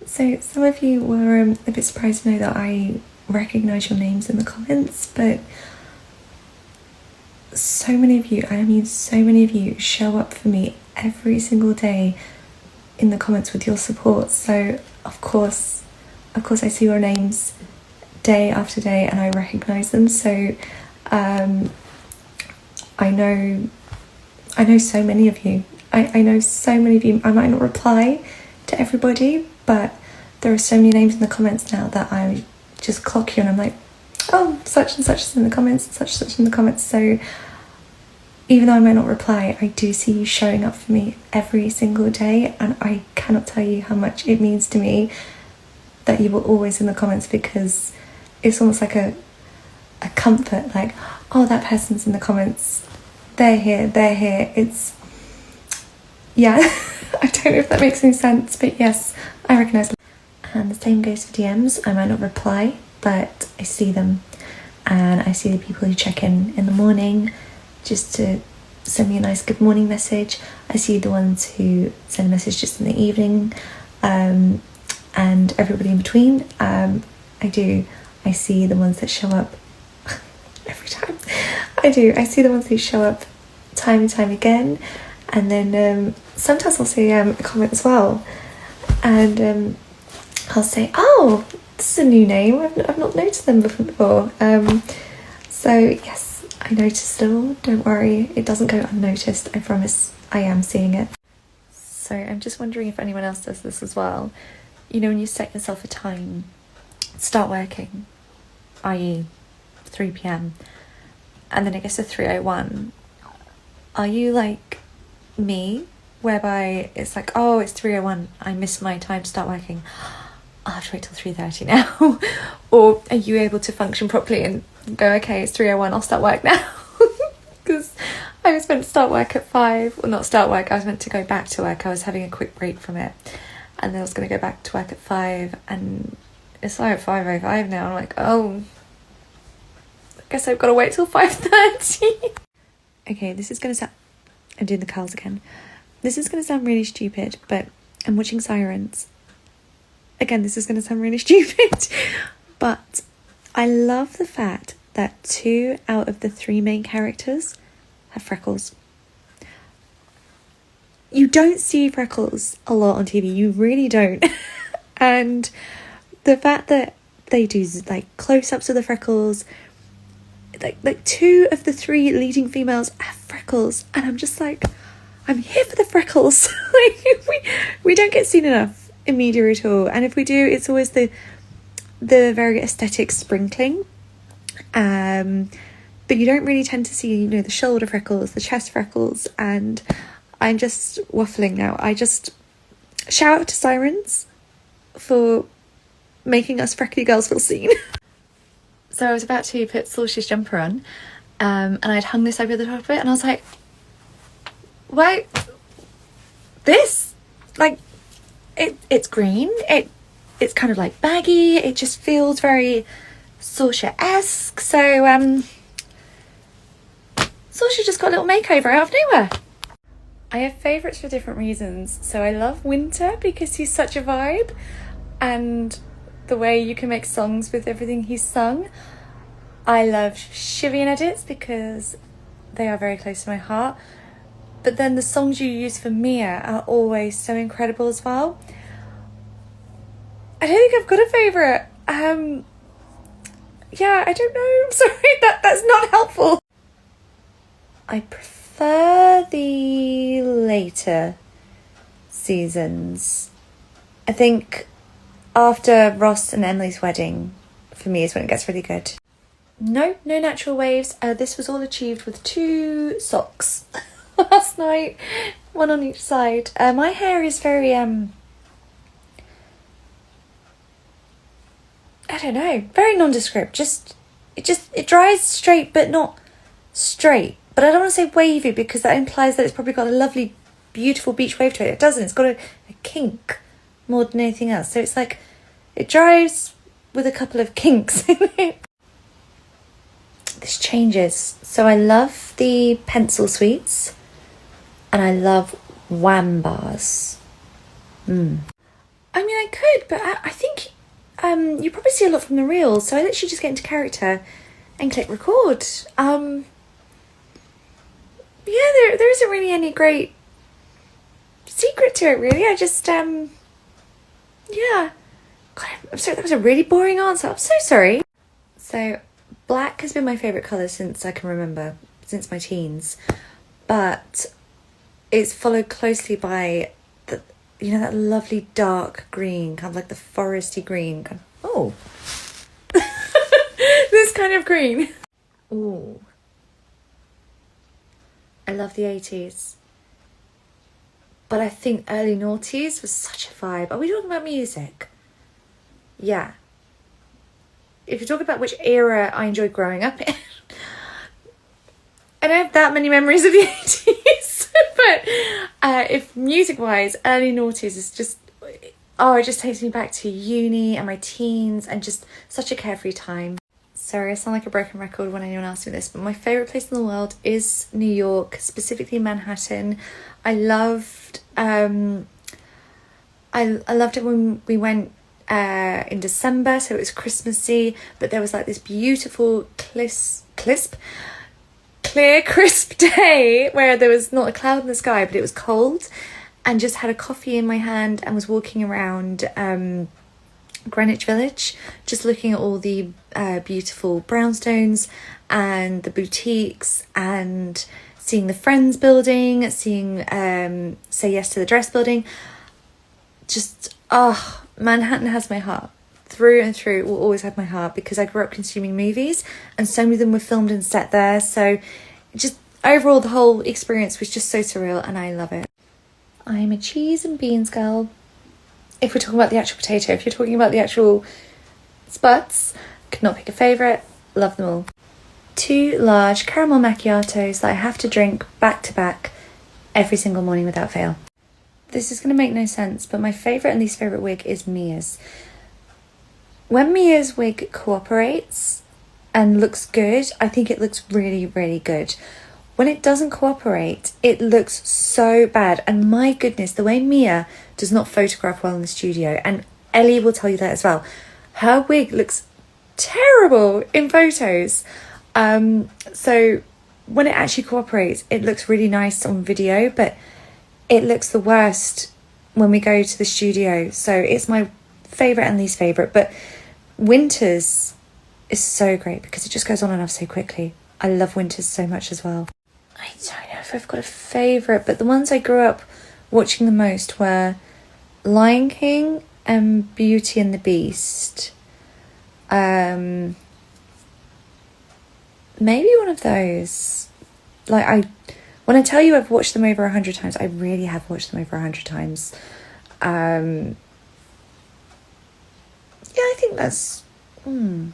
So some of you were a bit surprised to know that I recognise your names in the comments, but so many of you, I mean so many of you, show up for me every single day in the comments with your support. So of course I see your names day after day and I recognise them. So I know so many of you. I know so many of you. I might not reply to everybody, but there are so many names in the comments now that I just clock you and I'm like, oh, such and such is in the comments, such and such in the comments. So even though I might not reply, I do see you showing up for me every single day, and I cannot tell you how much it means to me that you were always in the comments, because it's almost like a comfort, like, oh, that person's in the comments, they're here. It's, yeah, I don't know if that makes any sense, but yes, I recognise them. And the same goes for DMs. I might not reply, but I see them, and I see the people who check in the morning just to send me a nice good morning message. I see the ones who send a message just in the evening, and everybody in between. I see the ones that show up every time. I see the ones who show up time and time again, and then sometimes I'll see a comment as well, and I'll say, oh, this is a new name, I've not noticed them before. So yes, I noticed it all, don't worry, it doesn't go unnoticed, I promise. I am seeing it. So I'm just wondering if anyone else does this as well. You know, when you set yourself a time, start working, i.e. 3 p.m, and then it gets to 3:01, are you like me, whereby it's like, oh, it's 3:01, I missed my time to start working, I'll have to wait till 3:30 now? Or are you able to function properly and go, okay, it's 3:01, I'll start work now? Because I was meant to start work at 5, or not start work, I was meant to go back to work. I was having a quick break from it, and then I was going to go back to work at 5, and it's like 5:05 now. I'm like, oh, I guess I've got to wait till 5:30. Okay, this is going to sound, I'm doing the curls again. This is going to sound really stupid, but I'm watching Sirens. Again, this is going to sound really stupid, but I love the fact that 2 out of the 3 main characters have freckles. You don't see freckles a lot on TV, you really don't. And the fact that they do like close-ups of the freckles, like 2 of the 3 leading females have freckles, and I'm just like, I'm here for the freckles. Like, we don't get seen enough in media at all, and if we do, it's always the very aesthetic sprinkling, but you don't really tend to see, you know, the shoulder freckles, the chest freckles. And I'm just waffling now. I just shout out to Sirens for making us freckly girls feel seen. So I was about to put Saoirse's jumper on, and I'd hung this over the top of it, and I was like, why this, like, it's green, it's kind of like baggy, it just feels very Saoirse-esque. So Saoirse just got a little makeover out of nowhere. I have favourites for different reasons. So I love Winter because he's such a vibe, and the way you can make songs with everything he's sung. I love Shivian edits because they are very close to my heart. But then the songs you use for Mia are always so incredible as well. I don't think I've got a favourite. Yeah, I don't know. I'm sorry, that's not helpful. I prefer the later seasons. I think after Ross and Emily's wedding, for me, is when it gets really good. No natural waves. This was all achieved with 2 socks last night, 1 on each side. My hair is very I don't know, very nondescript. It dries straight, but not straight. But I don't want to say wavy, because that implies that it's probably got a lovely, beautiful beach wave to it. It doesn't. It's got a kink more than anything else. So it's like, it dries with a couple of kinks in it. This changes. So I love the pencil sweets, and I love Wham bars. I mean, I could, but I think you probably see a lot from the reels, so I literally just get into character and click record. Yeah, there isn't really any great secret to it, really. I just, yeah. God, I'm sorry, that was a really boring answer. I'm so sorry. So, black has been my favourite colour since I can remember, since my teens. But it's followed closely by that lovely dark green, kind of like the foresty green. Oh, this kind of green. Oh, I love the 80s. But I think early noughties was such a vibe. Are we talking about music? Yeah. If you're talking about which era I enjoyed growing up in, I don't have that many memories of the 80s. But if music-wise, early noughties is just... Oh, it just takes me back to uni and my teens and just such a carefree time. Sorry, I sound like a broken record when anyone asks me this, but my favourite place in the world is New York, specifically Manhattan. I loved I loved it when we went in December, so it was Christmassy, but there was like this beautiful clear, crisp day where there was not a cloud in the sky, but it was cold, and just had a coffee in my hand and was walking around Greenwich Village, just looking at all the beautiful brownstones and the boutiques and seeing the Friends building, seeing Say Yes to the Dress building. Just, Manhattan has my heart. Through and through, it will always have my heart because I grew up consuming movies and so many of them were filmed and set there. So just overall, the whole experience was just so surreal and I love it. I'm a cheese and beans girl. If we're talking about the actual potato, if you're talking about the actual spuds, could not pick a favourite, love them all. 2 large caramel macchiatos that I have to drink back to back every single morning without fail. This is going to make no sense, but my favourite and least favourite wig is Mia's. When Mia's wig cooperates and looks good, I think it looks really, really good. When it doesn't cooperate, it looks so bad. And my goodness, the way Mia does not photograph well in the studio, and Ellie will tell you that as well. Her wig looks terrible in photos. So when it actually cooperates, it looks really nice on video, but it looks the worst when we go to the studio. So it's my favourite and least favourite. But Winters is so great because it just goes on and off so quickly. I love Winters so much as well. I don't know if I've got a favourite, but the ones I grew up watching the most were Lion King and Beauty and the Beast. Maybe one of those. When I tell you I've watched them over 100 times, I really have watched them over 100 times. Yeah, I think that's... Are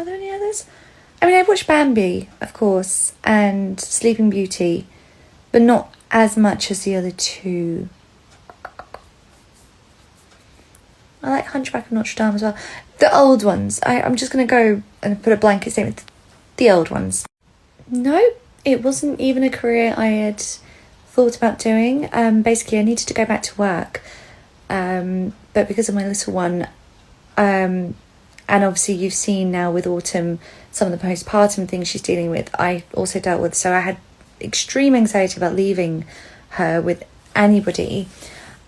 there any others? I mean, I've watched Bambi, of course, and Sleeping Beauty, but not as much as the other two. I like Hunchback of Notre Dame as well. The old ones. I'm just going to go and put a blanket statement. The old ones. No, it wasn't even a career I had thought about doing. Basically, I needed to go back to work. But because of my little one, and obviously you've seen now with Autumn some of the postpartum things she's dealing with, I also dealt with. So I had extreme anxiety about leaving her with anybody.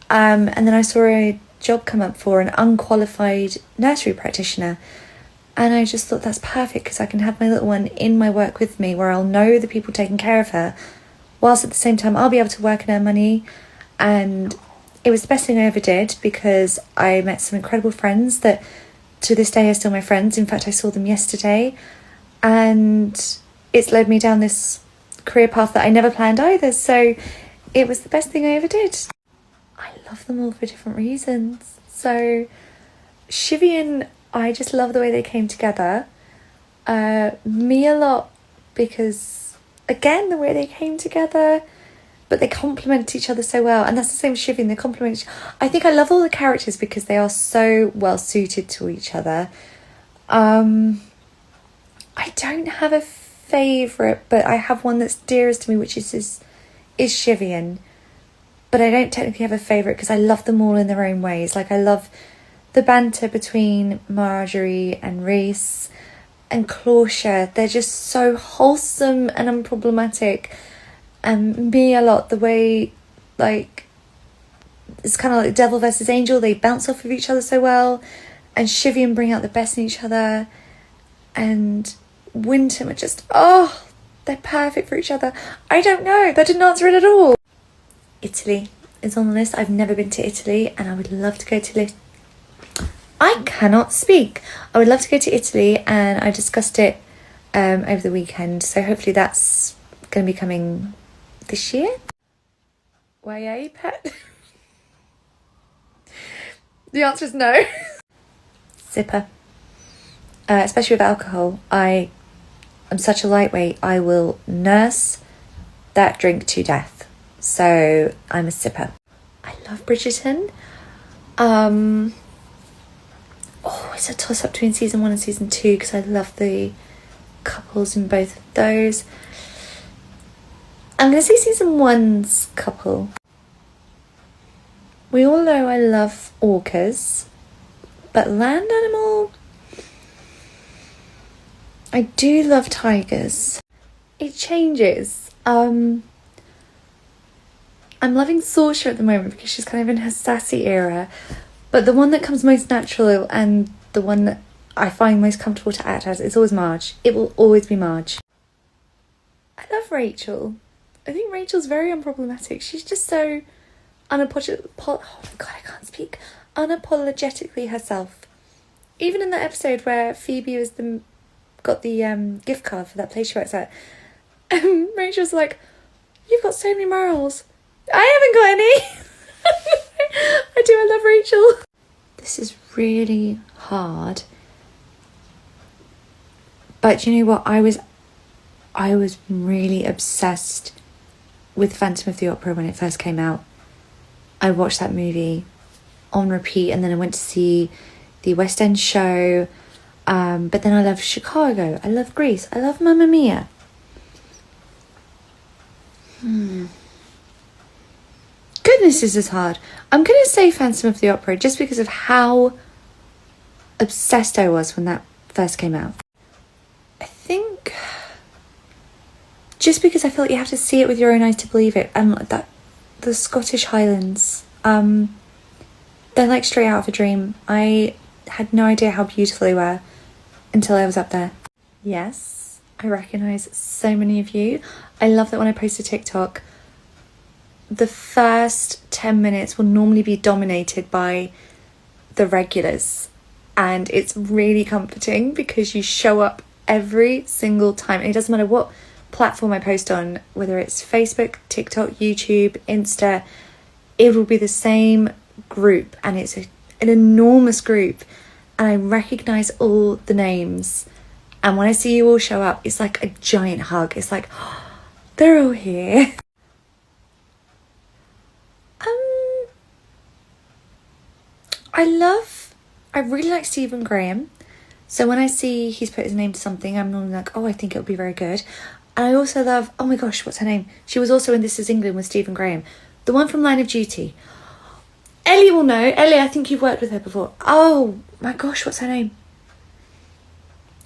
And then I saw a job come up for an unqualified nursery practitioner. And I just thought that's perfect because I can have my little one in my work with me where I'll know the people taking care of her, whilst at the same time I'll be able to work and earn money. And it was the best thing I ever did because I met some incredible friends that to this day are still my friends. In fact, I saw them yesterday. And it's led me down this career path that I never planned either. So it was the best thing I ever did. I love them all for different reasons. So Shivy, I just love the way they came together. Me a lot because, again, the way they came together, but they complement each other so well. And that's the same with Shivy, and they complement I think I love all the characters because they are so well suited to each other. I don't have a favourite, but I have one that's dearest to me, which is Shivy. but I don't technically have a favourite because I love them all in their own ways. Like, I love the banter between Marjorie and Reese and Claudia. They're just so wholesome and unproblematic. And me a lot, the way, like, it's kind of like devil versus angel. They bounce off of each other so well. And Shivy and bring out the best in each other. And Winton are just, oh, they're perfect for each other. I don't know. That didn't answer it at all. Italy is on the list. I've never been to Italy and I would love to go to Italy. I cannot speak. I would love to go to Italy, and I discussed it over the weekend. So hopefully that's going to be coming this year. Why are you, pet? The answer is no. Zipper. Especially with alcohol. I'm such a lightweight. I will nurse that drink to death. So I'm a sipper. I love Bridgerton. It's a toss-up between season 1 and season 2 because I love the couples in both of those. I'm going to say season 1's couple. We all know I love orcas, but land animal, I do love tigers. It changes. I'm loving Saoirse at the moment because she's kind of in her sassy era. But the one that comes most natural and the one that I find most comfortable to act as is always Marge. It will always be Marge. I love Rachel. I think Rachel's very unproblematic. She's just so unapologetically herself. Even in that episode where Phoebe got the gift card for that place she works at, Rachel's like, "You've got so many morals." I haven't got any. I love Rachel. This is really hard. But you know what? I was really obsessed with Phantom of the Opera when it first came out. I watched that movie on repeat, and then I went to see the West End show. But then I love Chicago. I love Grease. I love Mamma Mia. Goodness, this is hard. I'm going to say Phantom of the Opera just because of how obsessed I was when that first came out. I think just because I feel like you have to see it with your own eyes to believe it. And the Scottish Highlands, they're like straight out of a dream. I had no idea how beautiful they were until I was up there. Yes, I recognise so many of you. I love that when I post a TikTok, the first 10 minutes will normally be dominated by the regulars, and it's really comforting because you show up every single time. And it doesn't matter what platform I post on, whether it's Facebook, TikTok, YouTube, Insta, it will be the same group, and it's an enormous group, and I recognise all the names. And when I see you all show up, it's like a giant hug. It's like, oh, they're all here. I really like Stephen Graham. So when I see he's put his name to something, I'm normally like, oh, I think it'll be very good. And I also love, oh my gosh, what's her name? She was also in This Is England with Stephen Graham. The one from Line of Duty. Ellie will know. Ellie, I think you've worked with her before. Oh my gosh, what's her name?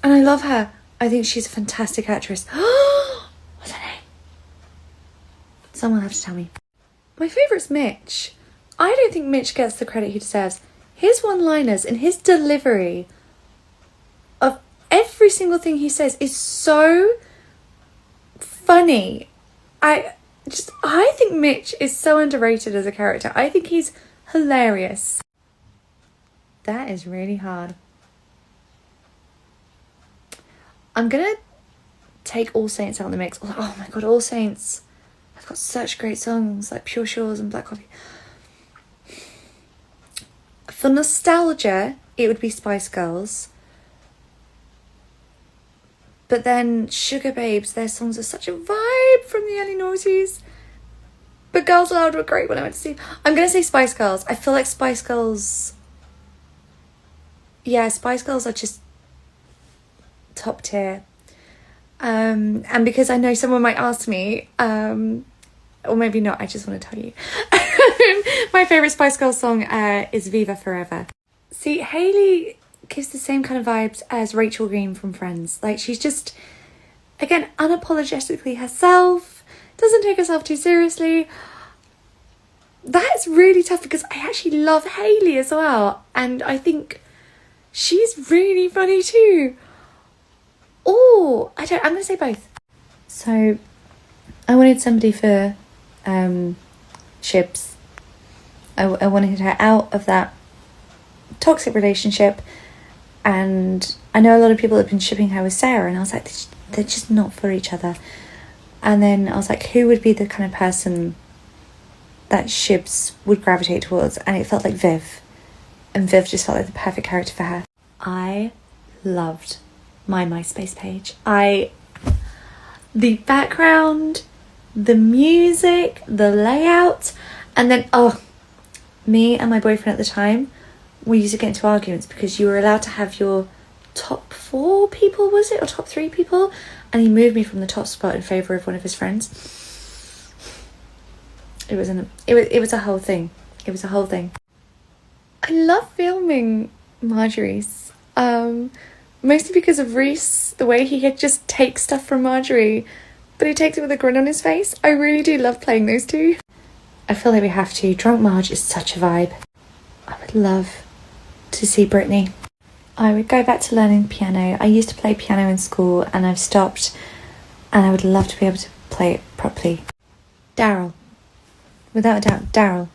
And I love her. I think she's a fantastic actress. What's her name? Someone will have to tell me. My favourite's Mitch. I don't think Mitch gets the credit he deserves. His one-liners and his delivery of every single thing he says is so funny. I think Mitch is so underrated as a character. I think he's hilarious. That is really hard. I'm gonna take All Saints out of the mix. Oh my god, All Saints. I've got such great songs like Pure Shores and Black Coffee. For nostalgia, it would be Spice Girls. But then Sugar Babes, their songs are such a vibe from the early noughties. But Girls Aloud were great when I went to see. I'm going to say Spice Girls. I feel like Spice Girls... Yeah, Spice Girls are just top tier. And because I know someone might ask me, or maybe not, I just want to tell you. My favourite Spice Girls song is Viva Forever. See, Hailey gives the same kind of vibes as Rachel Green from Friends. Like, she's just, again, unapologetically herself, doesn't take herself too seriously. That's really tough because I actually love Hailey as well. And I think she's really funny too. Oh, I'm going to say both. So, I wanted somebody for Shibs. I wanted her out of that toxic relationship, and I know a lot of people have been shipping her with Sarah, and I was like, they're just not for each other. And then I was like, who would be the kind of person that Shibs would gravitate towards? And it felt like Viv, and Viv just felt like the perfect character for her. I loved my MySpace page. The background, the music, the layout, and then me and my boyfriend at the time, we used to get into arguments because you were allowed to have your top 4 people, was it, or top 3 people, and he moved me from the top spot in favour of one of his friends. It was a whole thing. It was a whole thing. I love filming Marjorie's, mostly because of Reese, the way he just takes stuff from Marjorie, but he takes it with a grin on his face. I really do love playing those two. I feel like we have to. Drunk Marge is such a vibe. I would love to see Brittany. I would go back to learning piano. I used to play piano in school and I've stopped, and I would love to be able to play it properly. Daryl. Without a doubt, Daryl.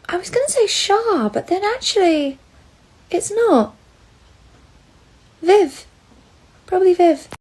I was going to say Shah, but then actually, it's not. Viv. Probably Viv.